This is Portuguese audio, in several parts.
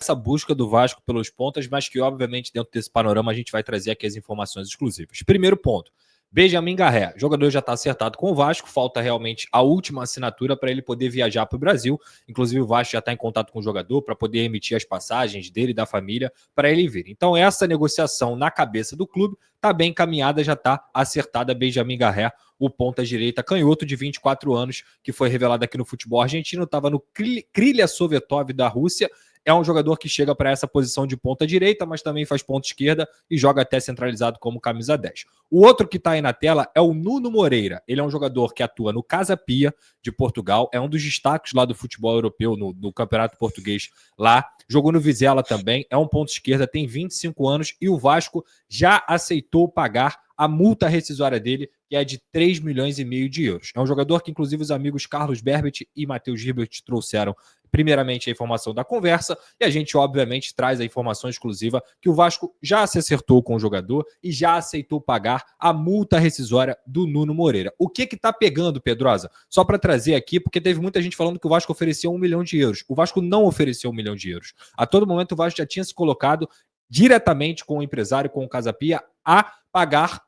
essa busca do Vasco pelos pontas, mas que, obviamente, dentro desse panorama, a gente vai trazer aqui as informações exclusivas. Primeiro ponto, Benjamin Garré. O jogador já está acertado com o Vasco, falta realmente a última assinatura para ele poder viajar para o Brasil. Inclusive, o Vasco já está em contato com o jogador para poder emitir as passagens dele e da família para ele vir. Então, essa negociação na cabeça do clube está bem encaminhada, já está acertada. Benjamin Garré, o ponta-direita canhoto de 24 anos, que foi revelado aqui no futebol argentino, estava no Krylia Sovetov da Rússia. É um jogador que chega para essa posição de ponta direita, mas também faz ponta esquerda e joga até centralizado como camisa 10. O outro que está aí na tela é o Nuno Moreira. Ele é um jogador que atua no Casa Pia de Portugal, é um dos destaques lá do futebol europeu, no campeonato português lá. Jogou no Vizela também, é um ponta esquerda, tem 25 anos e o Vasco já aceitou pagar a multa rescisória dele, que é de 3,5 milhões de euros. É um jogador que, inclusive, os amigos Carlos Berbet e Matheus Gilbert trouxeram primeiramente a informação da conversa, e a gente, obviamente, traz a informação exclusiva que o Vasco já se acertou com o jogador e já aceitou pagar a multa rescisória do Nuno Moreira. O que está pegando, Pedrosa? Só para trazer aqui, porque teve muita gente falando que o Vasco ofereceu 1 milhão de euros. O Vasco não ofereceu 1 milhão de euros. A todo momento, o Vasco já tinha se colocado diretamente com o empresário, com o Casa Pia, a pagar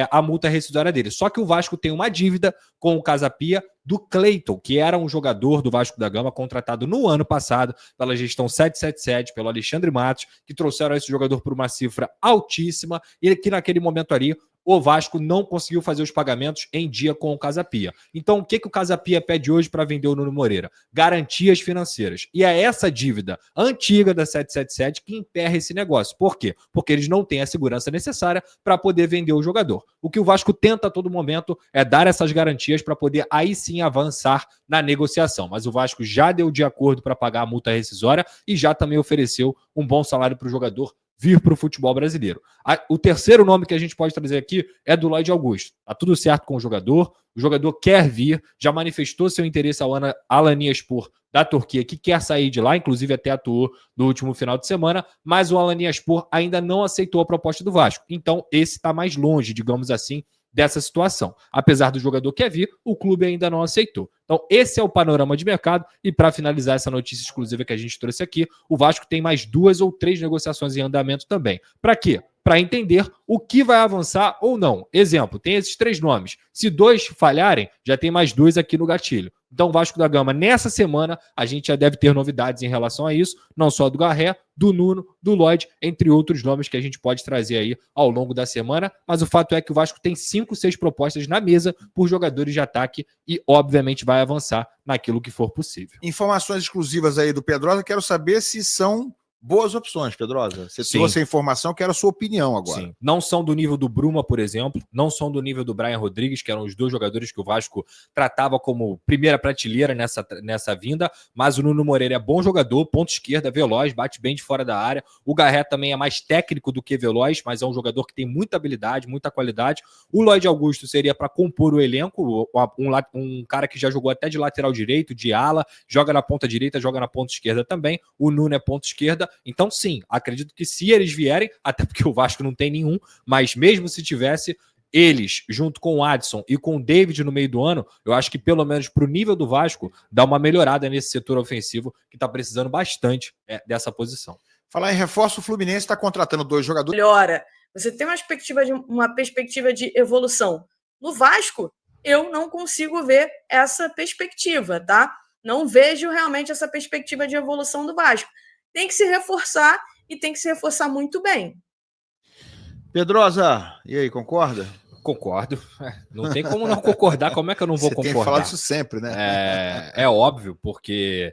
a multa rescisória dele. Só que o Vasco tem uma dívida com o Casa Pia do Cleiton, que era um jogador do Vasco da Gama, contratado no ano passado pela gestão 777, pelo Alexandre Matos, que trouxeram esse jogador por uma cifra altíssima, e que naquele momento ali o Vasco não conseguiu fazer os pagamentos em dia com o Casa Pia. Então, o que o Casa Pia pede hoje para vender o Nuno Moreira? Garantias financeiras. E é essa dívida antiga da 777 que emperra esse negócio. Por quê? Porque eles não têm a segurança necessária para poder vender o jogador. O que o Vasco tenta a todo momento é dar essas garantias para poder aí sim avançar na negociação. Mas o Vasco já deu de acordo para pagar a multa rescisória e já também ofereceu um bom salário para o jogador vir para o futebol brasileiro. O terceiro nome que a gente pode trazer aqui é do Lloyd Augusto. Tá tudo certo com o jogador quer vir, já manifestou seu interesse ao Alanyaspor da Turquia, que quer sair de lá, inclusive até atuou no último final de semana, mas o Alanyaspor ainda não aceitou a proposta do Vasco. Então esse está mais longe, digamos assim, dessa situação. Apesar do jogador quer vir, o clube ainda não aceitou. Então, esse é o panorama de mercado. E para finalizar essa notícia exclusiva que a gente trouxe aqui, o Vasco tem mais 2 ou 3 negociações em andamento também. Para quê? Para entender o que vai avançar ou não. Exemplo, tem esses 3 nomes. Se 2 falharem, já tem mais 2 aqui no gatilho. Então, Vasco da Gama, nessa semana, a gente já deve ter novidades em relação a isso, não só do Garré, do Nuno, do Lloyd, entre outros nomes que a gente pode trazer aí ao longo da semana. Mas o fato é que o Vasco tem 5, 6 propostas na mesa por jogadores de ataque e, obviamente, vai avançar naquilo que for possível. Informações exclusivas aí do Pedrosa, quero saber se são boas opções, Pedrosa. Você trouxe a informação, quero a sua opinião agora. Sim. Não são do nível do Bruma, por exemplo, não são do nível do Brian Rodrigues, que eram os 2 jogadores que o Vasco tratava como primeira prateleira nessa vinda, mas o Nuno Moreira é bom jogador, ponta esquerda, veloz, bate bem de fora da área. O Garré também é mais técnico do que veloz, mas é um jogador que tem muita habilidade, muita qualidade. O Lloyd Augusto seria para compor o elenco, um cara que já jogou até de lateral direito, de ala, joga na ponta direita, joga na ponta esquerda também. O Nuno é ponta esquerda. Então, sim, acredito que se eles vierem, até porque o Vasco não tem nenhum, mas mesmo se tivesse, eles, junto com o Adson e com o David no meio do ano, eu acho que pelo menos para o nível do Vasco, dá uma melhorada nesse setor ofensivo que está precisando bastante dessa posição. Falar em reforço, o Fluminense está contratando 2 jogadores. Melhora. Você tem uma perspectiva de evolução. No Vasco, eu não consigo ver essa perspectiva, tá? Não vejo realmente essa perspectiva de evolução do Vasco. Tem que se reforçar e tem que se reforçar muito bem. Pedrosa, e aí, concorda? Concordo. Não tem como não concordar. Como é que eu não vou concordar? Você tem falado isso sempre, né? É óbvio, porque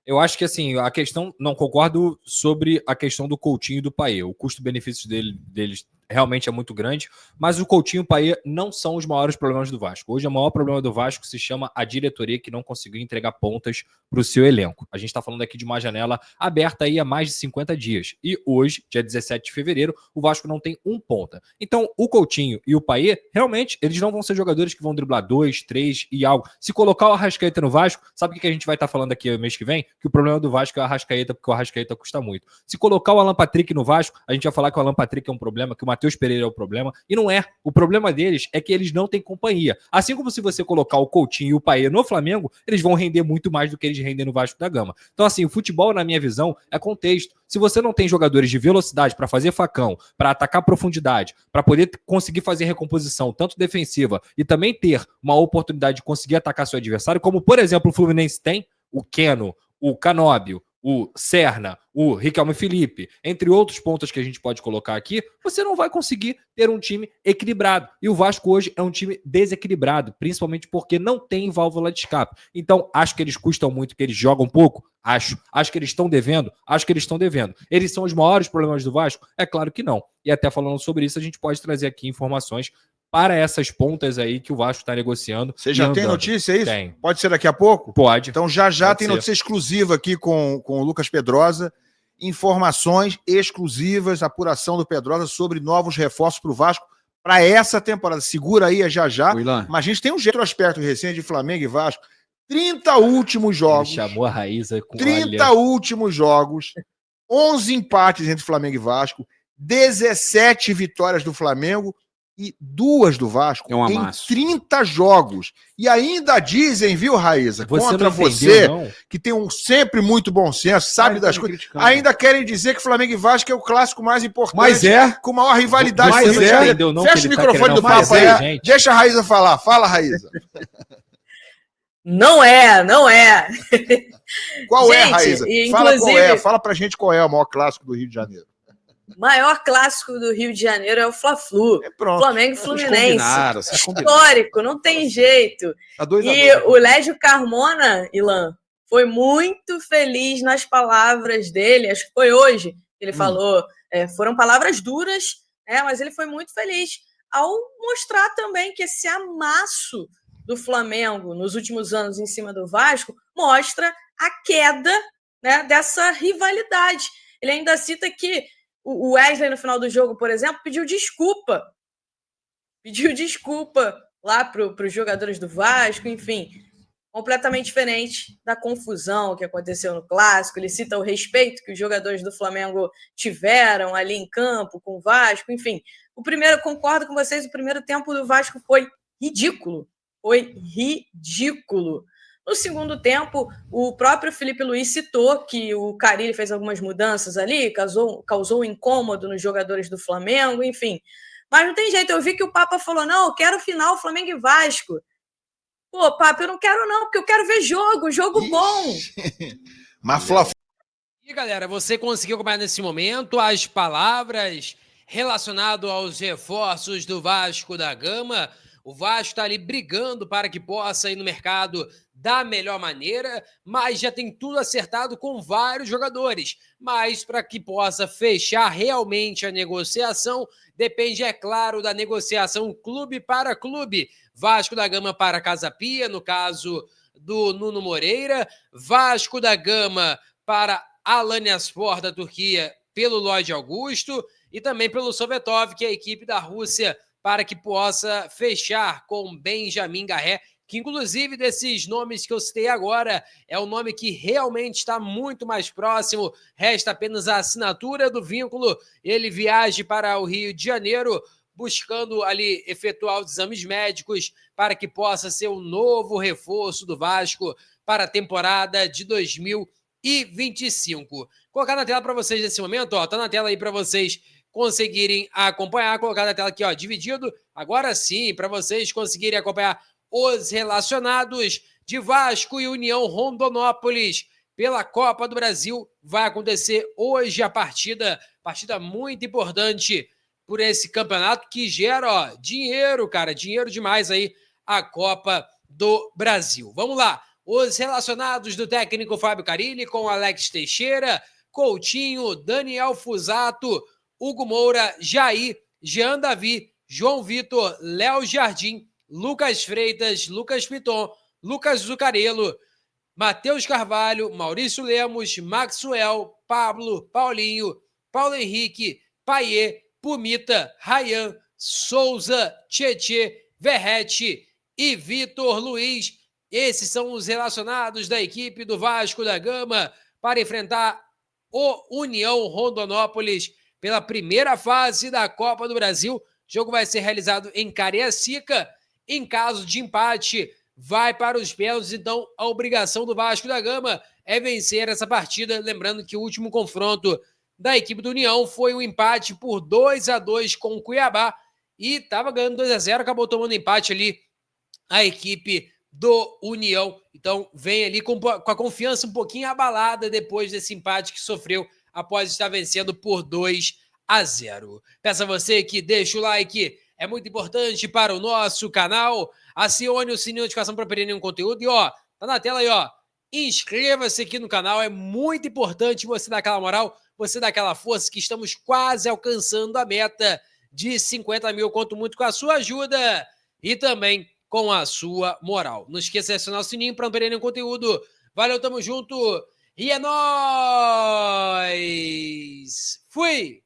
eu acho que assim, a questão, não concordo sobre a questão do Coutinho e do Payet. O custo-benefício deles realmente é muito grande, mas o Coutinho e o Payet não são os maiores problemas do Vasco. Hoje, o maior problema do Vasco se chama a diretoria, que não conseguiu entregar pontas para o seu elenco. A gente está falando aqui de uma janela aberta aí há mais de 50 dias. E hoje, dia 17 de fevereiro, o Vasco não tem um ponta. Então, o Coutinho e o Payet, realmente, eles não vão ser jogadores que vão driblar 2, 3 e algo. Se colocar o Arrascaeta no Vasco, sabe o que a gente vai estar falando aqui mês que vem? Que o problema do Vasco é o Arrascaeta, porque o Arrascaeta custa muito. Se colocar o Alan Patrick no Vasco, a gente vai falar que o Alan Patrick é um problema, que o Matheus Pereira é o problema, e não é. O problema deles é que eles não têm companhia. Assim como se você colocar o Coutinho e o Payet no Flamengo, eles vão render muito mais do que eles rendem no Vasco da Gama. Então, assim, o futebol, na minha visão, é contexto. Se você não tem jogadores de velocidade para fazer facão, para atacar profundidade, para poder conseguir fazer recomposição, tanto defensiva, e também ter uma oportunidade de conseguir atacar seu adversário, como, por exemplo, o Fluminense tem, o Keno, o Canóbio, o Serna, o Riquelme Felipe, entre outros pontos que a gente pode colocar aqui, você não vai conseguir ter um time equilibrado. E o Vasco hoje é um time desequilibrado, principalmente porque não tem válvula de escape. Então, acho que eles custam muito, que eles jogam pouco? Acho. Acho que eles estão devendo? Acho que eles estão devendo. Eles são os maiores problemas do Vasco? É claro que não. E até falando sobre isso, a gente pode trazer aqui informações para essas pontas aí que o Vasco está negociando. Você já tem notícia, é isso? Tem. Pode ser daqui a pouco? Pode. Então já tem notícia exclusiva aqui com o Lucas Pedrosa. Informações exclusivas, apuração do Pedrosa sobre novos reforços para o Vasco para essa temporada. Segura aí, já. Mas a gente tem um retrospecto recente de Flamengo e Vasco. 30 últimos jogos. Ele chamou a Raíza com 30 últimos jogos. 11 empates entre Flamengo e Vasco. 17 vitórias do Flamengo e 2 do Vasco em 30 jogos. E ainda dizem, viu, Raíza, contra você, que tem sempre muito bom senso, sabe das coisas, ainda querem dizer que Flamengo e Vasco é o clássico mais importante, mas com maior rivalidade. Fecha o microfone do papo aí, gente. Deixa a Raíza falar. Fala, Raíza. Não é. Qual gente, é, Raíza? Fala qual é. Fala pra gente qual é o maior clássico do Rio de Janeiro. Maior clássico do Rio de Janeiro é o Fla-Flu. Flamengo e Fluminense. Histórico, não tem jeito. E o Légio Carmona, Ilan, foi muito feliz nas palavras dele. Acho que foi hoje que ele falou. Foram palavras duras, mas ele foi muito feliz ao mostrar também que esse amasso do Flamengo nos últimos anos em cima do Vasco mostra a queda, dessa rivalidade. Ele ainda cita que o Wesley, no final do jogo, por exemplo, pediu desculpa lá para os jogadores do Vasco, enfim, completamente diferente da confusão que aconteceu no Clássico. Ele cita o respeito que os jogadores do Flamengo tiveram ali em campo com o Vasco, enfim. Concordo com vocês, o primeiro tempo do Vasco foi ridículo. No segundo tempo, o próprio Felipe Luiz citou que o Carille fez algumas mudanças ali, causou um incômodo nos jogadores do Flamengo, enfim. Mas não tem jeito, eu vi que o Papa falou, não, eu quero final Flamengo e Vasco. Pô, Papa, eu não quero não, porque eu quero ver jogo bom. Mas E galera, você conseguiu acompanhar nesse momento as palavras relacionadas aos reforços do Vasco da Gama? O Vasco está ali brigando para que possa ir no mercado da melhor maneira, mas já tem tudo acertado com vários jogadores. Mas para que possa fechar realmente a negociação, depende, é claro, da negociação clube para clube. Vasco da Gama para Casa Pia, no caso do Nuno Moreira. Vasco da Gama para Alanyaspor da Turquia, pelo Lloyd Augusto. E também pelo Sovetov, que é a equipe da Rússia, para que possa fechar com Benjamin Garré, que inclusive desses nomes que eu citei agora, é o nome que realmente está muito mais próximo, resta apenas a assinatura do vínculo, ele viaje para o Rio de Janeiro, buscando ali efetuar os exames médicos para que possa ser o novo reforço do Vasco para a temporada de 2025. Colocar na tela para vocês nesse momento, tá na tela aí para vocês conseguirem acompanhar, colocar na tela aqui, dividido, agora sim, para vocês conseguirem acompanhar os relacionados de Vasco e União Rondonópolis pela Copa do Brasil. Vai acontecer hoje a partida muito importante por esse campeonato que gera, dinheiro, cara, dinheiro demais aí, a Copa do Brasil. Vamos lá, os relacionados do técnico Fábio Carille com Alex Teixeira, Coutinho, Daniel Fusato, Hugo Moura, Jair, Jean Davi, João Vitor, Léo Jardim, Lucas Freitas, Lucas Piton, Lucas Zucarello, Matheus Carvalho, Maurício Lemos, Maxwell, Pablo, Paulinho, Paulo Henrique, Payet, Pumita, Rayan, Souza, Tietê, Verrete e Vitor Luiz. Esses são os relacionados da equipe do Vasco da Gama para enfrentar o União Rondonópolis pela primeira fase da Copa do Brasil. O jogo vai ser realizado em Cariacica. Em caso de empate, vai para os pênaltis. Então, a obrigação do Vasco da Gama é vencer essa partida. Lembrando que o último confronto da equipe do União foi um empate por 2-2 com o Cuiabá. E estava ganhando 2-0, acabou tomando empate ali a equipe do União. Então, vem ali com a confiança um pouquinho abalada depois desse empate que sofreu após estar vencendo por 2-0. Peço a você que deixe o like, é muito importante para o nosso canal. Acione o sininho de notificação para perder nenhum conteúdo. E ó, tá na tela aí, ó. Inscreva-se aqui no canal, é muito importante você dar aquela moral, você dar aquela força, que estamos quase alcançando a meta de 50 mil. Conto muito com a sua ajuda e também com a sua moral. Não esqueça de acionar o sininho para não perder nenhum conteúdo. Valeu, tamo junto e é nóis! Fui!